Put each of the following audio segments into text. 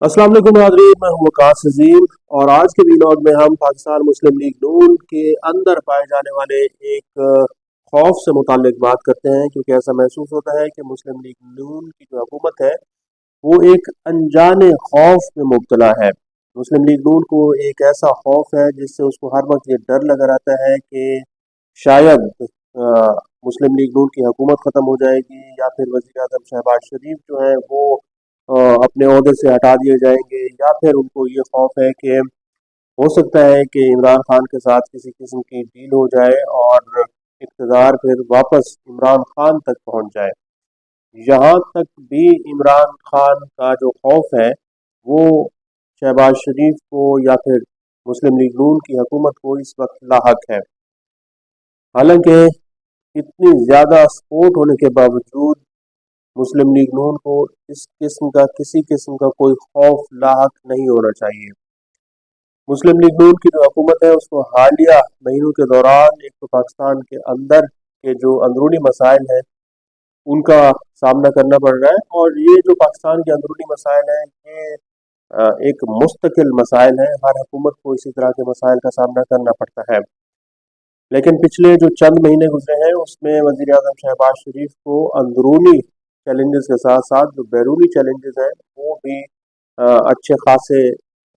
अस्सलाम वालेकुम नाज़रीन, मैं हूँ वकास अजीम। और आज के वीलॉग में हम पाकिस्तान मुस्लिम लीग नून के अंदर पाए जाने वाले एक खौफ से मुताल्लिक बात करते हैं, क्योंकि ऐसा महसूस होता है कि मुस्लिम लीग नून की जो हुकूमत है वो एक अनजाने खौफ में मुब्तला है। मुस्लिम लीग नून को एक ऐसा खौफ है जिससे उसको हर वक्त ये डर लगा रहता है कि शायद मुस्लिम लीग नून की हुकूमत ख़त्म हो जाएगी, या फिर वज़ीर आज़म शहबाज शरीफ जो है वो अपने ओहदे से हटा दिए जाएंगे, या फिर उनको ये खौफ है कि हो सकता है कि इमरान खान के साथ किसी किस्म की डील हो जाए और इक़्तिदार फिर वापस इमरान खान तक पहुंच जाए। यहाँ तक भी इमरान खान का जो खौफ है वो शहबाज शरीफ को या फिर मुस्लिम लीग नून की हुकूमत को इस वक्त लाहक है। हालांकि इतनी ज़्यादा सपोर्ट होने के बावजूद मुस्लिम लीग नून को इस किस्म का किसी किस्म का कोई खौफ लाहक नहीं होना चाहिए। मुस्लिम लीग नून की जो हुकूमत है उसको हालिया महीनों के दौरान एक तो पाकिस्तान के अंदर के जो अंदरूनी मसाइल हैं उनका सामना करना पड़ रहा है, और ये जो पाकिस्तान के अंदरूनी मसाइल हैं ये एक मुस्तकिल मसाइल है। हर हुकूमत को इसी तरह के मसाइल का सामना करना पड़ता है। लेकिन पिछले जो चंद महीने गुजरे हैं उसमें वज़ीर आज़म शहबाज शरीफ को अंदरूनी चैलेंजेस के साथ साथ जो बैरूनी चैलेंजेस हैं वो भी अच्छे खासे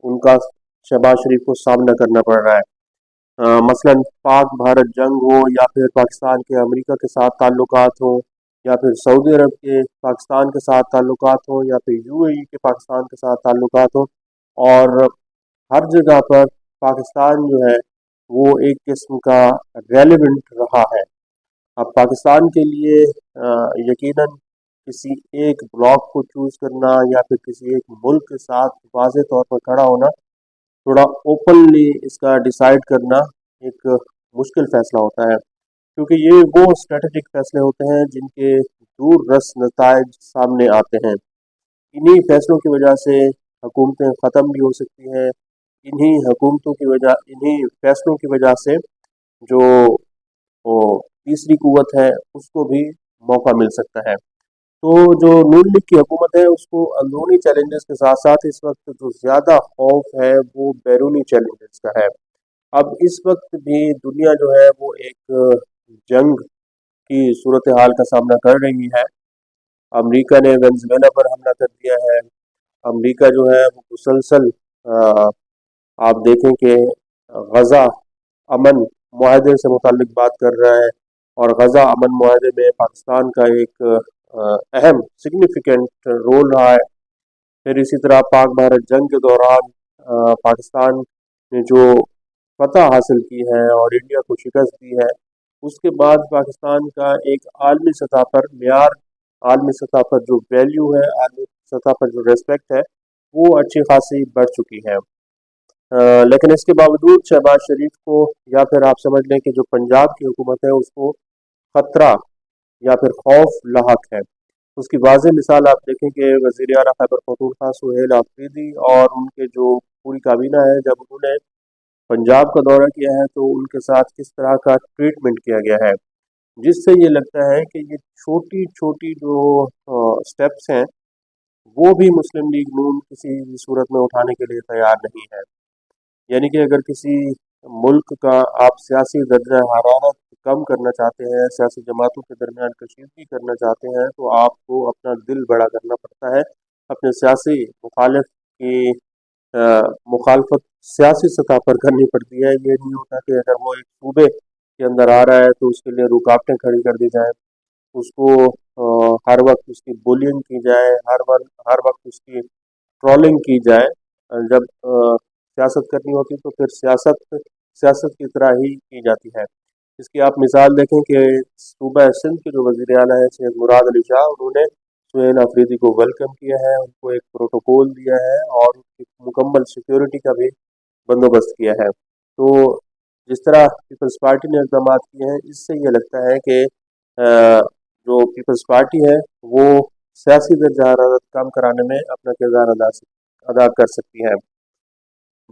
उनका शहबाज शरीफ को सामना करना पड़ रहा है। मसलन पाक भारत जंग हो, या फिर पाकिस्तान के अमेरिका के साथ ताल्लुकात हो, या फिर सऊदी अरब के पाकिस्तान के साथ ताल्लुकात हो, या फिर यूएई के पाकिस्तान के साथ ताल्लुकात हो, और हर जगह पर पाकिस्तान जो है वो एक किस्म का रेलेवेंट रहा है। अब पाकिस्तान के लिए यकीनन किसी एक ब्लॉक को चूज़ करना या फिर किसी एक मुल्क के साथ वाज़ेह तौर पर खड़ा होना, थोड़ा ओपनली इसका डिसाइड करना एक मुश्किल फ़ैसला होता है, क्योंकि ये वो स्ट्रेटेजिक फ़ैसले होते हैं जिनके दूर रस नताइज सामने आते हैं। इन्हीं फैसलों की वजह से हुकूमतें ख़त्म भी हो सकती हैं। इन्हीं फैसलों की वजह से जो वो तीसरी कुव्वत है उसको भी मौका मिल सकता है। तो जो नून लीग की हुकूमत है उसको अंदरूनी चैलेंजेस के साथ साथ इस वक्त जो ज़्यादा खौफ है वो बैरूनी चैलेंजेस का है। अब इस वक्त भी दुनिया जो है वो एक जंग की सूरत हाल का सामना कर रही है। अमेरिका ने वेनेजुएला पर हमला कर दिया है। अमेरिका जो है वो मुसलसल अ, आप देखें कि गज़ा अमन मुआहदे से मुताल्लिक बात कर रहा है, और गज़ा अमन मुआहदे में पाकिस्तान का एक अहम सिग्निफिकेंट रोल रहा है। फिर इसी तरह पाक भारत जंग के दौरान पाकिस्तान ने जो फतह हासिल की है और इंडिया को शिकस्त दी है, उसके बाद पाकिस्तान का एक आलमी सतह पर मेयार, आलमी सतह पर जो वैल्यू है, आलमी सतह पर जो रेस्पेक्ट है वो अच्छी खासी बढ़ चुकी है। लेकिन इसके बावजूद शहबाज शरीफ को, या फिर आप समझ लें कि जो पंजाब की हुकूमत है उसको खतरा या फिर खौफ लाहक है। उसकी वाज़ेह मिसाल आप देखें कि वज़ीर आला खैबर पख्तूनख्वा सुहेल आफरीदी और उनके जो पूरी काबीना है, जब उन्होंने पंजाब का दौरा किया है तो उनके साथ किस तरह का ट्रीटमेंट किया गया है, जिससे ये लगता है कि ये छोटी छोटी जो स्टेप्स हैं वो भी मुस्लिम लीग नून किसी भी सूरत में उठाने के लिए तैयार नहीं है। यानी कि अगर किसी मुल्क का आप सियासी दर्जा हरारत कम करना चाहते हैं, सियासी जमातों के दरमियान कशीदगी करना चाहते हैं, तो आपको अपना दिल बड़ा करना पड़ता है। अपने सियासी मुखालिफ की मुखालफत सियासी सतह पर करनी पड़ती है। ये नहीं होता कि अगर वो एक सूबे के अंदर आ रहा है तो उसके लिए रुकावटें खड़ी कर दी जाएं, उसको हर वक्त उसकी बुलिंग की जाए, हर वक्त उसकी ट्रोलिंग की जाए। जब सियासत करनी होती तो फिर सियासत सियासत की तरह ही की जाती है। इसकी आप मिसाल देखें कि सूबा सिंध के जो वज़ीर आला है सैयद मुराद अली शाह, उन्होंने सुहेल अफरीदी को वेलकम किया है, उनको एक प्रोटोकॉल दिया है और उनकी मुकम्मल सिक्योरिटी का भी बंदोबस्त किया है। तो जिस तरह पीपल्स पार्टी ने इकदाम किए हैं, इससे ये लगता है कि जो पीपल्स पार्टी है वो सियासी दर्जा हरारत कम कराने में अपना किरदार अदा कर सकती है।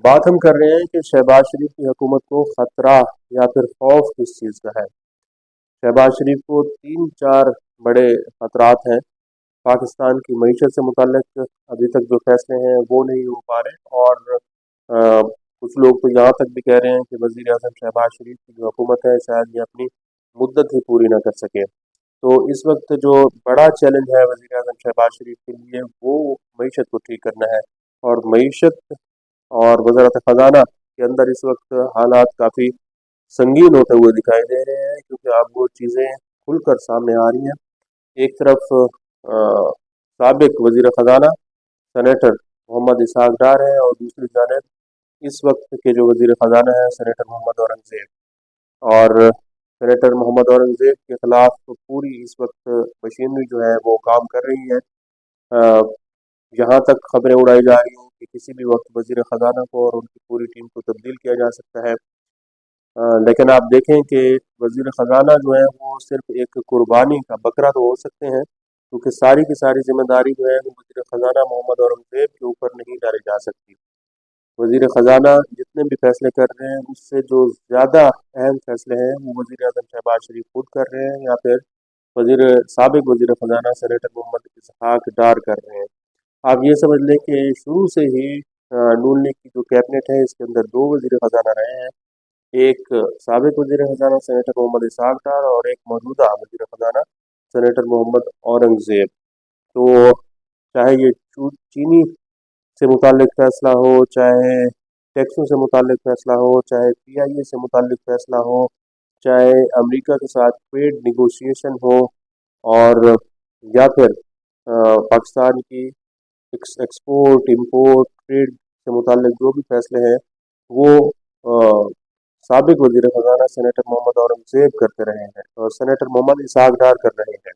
बात हम कर रहे हैं कि शहबाज शरीफ की हुकूमत को ख़तरा या फिर खौफ किस चीज़ का है। शहबाज शरीफ को तीन चार बड़े खतरात हैं। पाकिस्तान की मईशत से मुतल्लिक अभी तक जो फैसले हैं वो नहीं हो पा रहे, और कुछ लोग तो यहाँ तक भी कह रहे हैं कि वज़ीर आज़म शहबाज शरीफ की जो हुकूमत है शायद ये अपनी मुद्दत ही पूरी ना कर सके। तो इस वक्त जो बड़ा चैलेंज है वज़ीर आज़म शहबाज शरीफ के लिए वो मईशत को ठीक करना है, और मईशत और वज़ारत ख़ज़ाना के अंदर इस वक्त हालात काफ़ी संगीन होते हुए दिखाई दे रहे हैं, क्योंकि अब वो चीज़ें खुलकर सामने आ रही हैं। एक तरफ साबिक वज़ीर ख़ज़ाना सेनेटर मोहम्मद इसहाक डार हैं, और दूसरी जानब इस वक्त के जो वज़ीर ख़ज़ाना है सेनेटर मोहम्मद औरंगज़ेब। और सेनेटर मोहम्मद औरंगज़ेब के ख़िलाफ़ तो पूरी इस वक्त मशीनरी जो है वो काम कर रही है। अ, यहाँ तक खबरें उड़ाई जा रही हैं कि किसी भी वक्त वज़ीर ख़ज़ाना को और उनकी पूरी टीम को तब्दील किया जा सकता है। लेकिन आप देखें कि वज़ीर ख़ज़ाना जो है वो सिर्फ एक कुर्बानी का बकरा तो हो सकते हैं, क्योंकि सारी की सारी जिम्मेदारी जो है वो वज़ीर ख़ज़ाना मोहम्मद औरंगज़ेब के ऊपर नहीं डाली जा सकती। वज़ीर ख़ज़ाना जितने भी फैसले कर रहे हैं उससे जो ज़्यादा अहम फैसले हैं वो वज़ीर आज़म शहबाज शरीफ खुद कर रहे हैं, या फिर वज़ीर साबिक वज़ीर ख़ज़ाना सेनेटर मोहम्मद इसहाक डार कर रहे हैं। आप ये समझ लें कि शुरू से ही नून लीग की जो कैबिनेट है इसके अंदर दो वज़ीर ख़ज़ाना रहे हैं, एक साबिक वज़ीर ख़ज़ाना सेनेटर मोहम्मद इसहाक डार, और एक मौजूदा वज़ीर ख़ज़ाना सेनेटर मोहम्मद औरंगज़ेब। तो चाहे ये चीनी से मुतालिक फ़ैसला हो, चाहे टैक्सों से मुतालिक फ़ैसला हो, चाहे पीआईए से मुतालिक फ़ैसला हो, चाहे अमेरिका के साथ ट्रेड निगोशिएशन हो, और या फिर पाकिस्तान की एक्सपोर्ट इंपोर्ट ट्रेड से मुतालिक जो भी फैसले हैं वो साबिक वज़ीर ख़ज़ाना सेनेटर मोहम्मद औरंगज़ेब करते रहे हैं और सेनेटर मोहम्मद इसहाक डार कर रहे हैं।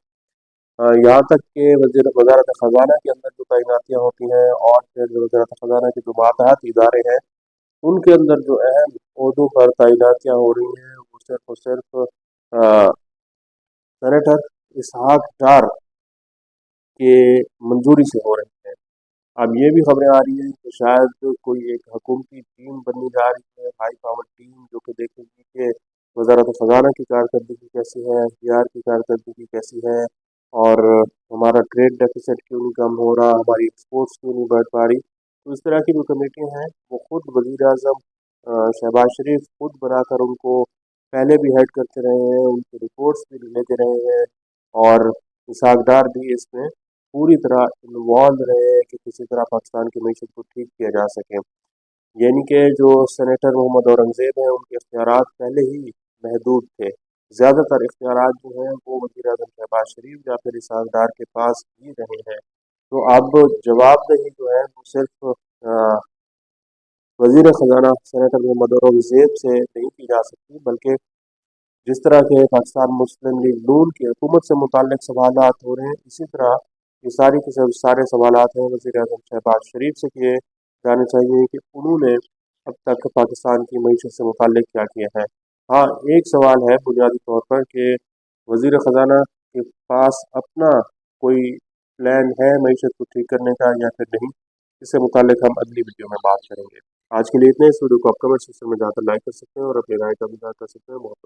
यहाँ तक कि वज़ीर वज़ारत ख़ज़ाना के अंदर जो तैनातियाँ होती हैं, और फिर वज़ारत ख़ज़ाना के जो मातहत इदारे हैं उनके अंदर जो अहम ओहदों पर तैनातियाँ हो रही हैं वो सिर्फ और सिर्फ सेनेटर इसहाक डार के मंजूरी से हो रही हैं। अब ये भी खबरें आ रही हैं कि शायद कोई एक हुकूमती टीम बनने जा रही है, हाई पावर टीम, जो कि देखेगी कि वज़ारत ख़ज़ाना की कारकर्दगी कैसी है, एफडीआर की कारकर्दगी कैसी है, और हमारा ट्रेड डेफिसिट क्यों नहीं कम हो रहा, हमारी एक्सपोर्ट्स क्यों नहीं बढ़ पा रही। तो इस तरह की जो कमेटियाँ हैं वो खुद वज़ीर आज़म शहबाज शरीफ खुद बनाकर उनको पहले भी हेड करते रहे हैं, उनकी रिपोर्ट्स भी लेते रहे हैं, और इसहाक डार भी इसमें पूरी तरह इन्वॉल्व रहे कि किसी तरह पाकिस्तान की मीशत को ठीक किया जा सके। यानी कि जो सेनेटर मोहम्मद औरंगज़ेब हैं उनके इख्तियारात पहले ही महदूद थे। ज़्यादातर इख्तियारात जो हैं वो वज़ीर आज़म शहबाज शरीफ या फिर इसहाक डार के पास ही रहे हैं। तो अब जवाबदेही जो है वो सिर्फ वज़ीर ख़ज़ाना सेनेटर मोहम्मद औरंगज़ेब से नहीं की जा सकती, बल्कि जिस तरह के पाकिस्तान मुस्लिम लीग नून की हुकूमत से मुताल्लिक़ सवालात हो रहे हैं, इसी तरह ये सारी के सारे सवालात हैं वज़ीर आज़म शहबाज शरीफ से किए जाने चाहिए कि उन्होंने अब तक पाकिस्तान की मईशत से मुताल्लिक़ क्या किया है। हाँ, एक सवाल है बुनियादी तौर पर कि वज़ीर ख़ज़ाना के पास अपना कोई प्लान है मईशत को ठीक करने का या फिर नहीं, इससे मुताल्लिक़ हम अगली वीडियो में बात करेंगे। आज के लिए इतना ही। इस वीडियो को आप कमेंट सेक्शन में जाकर लाइक कर सकते हैं और अपनी राय का भी इज़हार कर सकते हैं। बहुत